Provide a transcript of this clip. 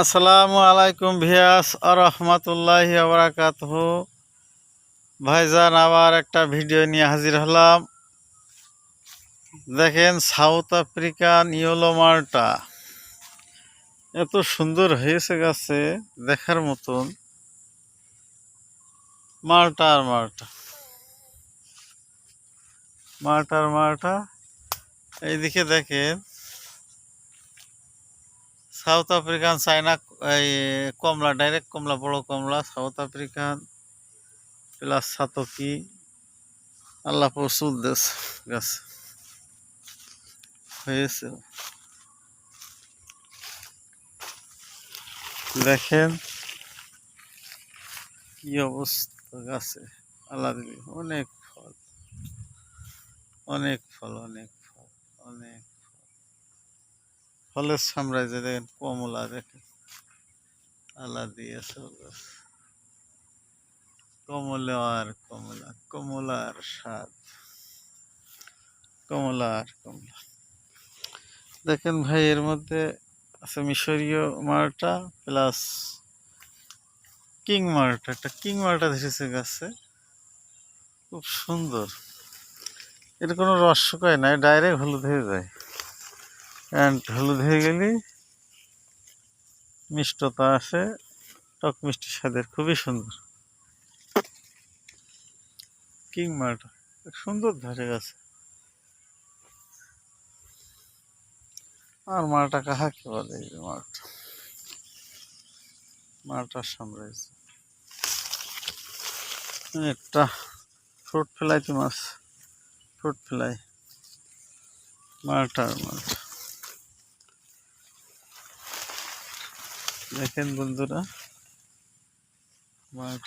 আসসালামু আলাইকুম ভিয়াস রহমতুল্লাহি বারাকাতুহু। ভাইজান আবার একটা ভিডিও নিয়ে হাজির হলাম। দেখেন সাউথ আফ্রিকান ইয়েলো মাল্টা এত সুন্দর হয়েছে গাছে, দেখার মতন। মাল্টা আর মাল্টা, মাল্টা আর মাল্টা। এইদিকে দেখেন সাউথ আফ্রিকান চায়না, এই কমলা, ডাইরেক্ট কমলা, বড় কমলা, সাউথ আফ্রিকান প্লাস সাতকি। আল্লাহ প্রচুর দেশ গাছ হয়েছে। দেখেন কি অবস্থা গাছে, আল্লাহ দিলে অনেক ফল, অনেক ফল, অনেক ফল, অনেক ফলের সাম্রাজ্য। দেখেন কমলা, দেখেন আল্লাহ দিয়েছে গাছ। কমলা আর কমলা, কমলার স্বাদ, কমলা আর কমলা। দেখেন ভাই, এর মধ্যে আছে মিশরীয় মাল্টা প্লাস কিং মাল্টা। একটা কিং মাল্টা ধরেছে গাছে, খুব সুন্দর। এর কোনো রস শুকায় না, ডাইরেক্ট হলুদ হয়ে যায়। অ্যান্ড হলুদ হয়ে গেলে মিষ্টতা আছে, টক মিষ্টি স্বাদের, খুবই সুন্দর। কিং মাল্টা সুন্দর ধরে গেছে। আর মালটা কাহাকে বলে? এই যে মালটা, মালটার সাম্রাজ্য। একটা ফ্রুট ফ্লাই মাছ, ফ্রুট ফ্লাই, মালটার মালটা। দেখেন বন্ধুরা, মালটা।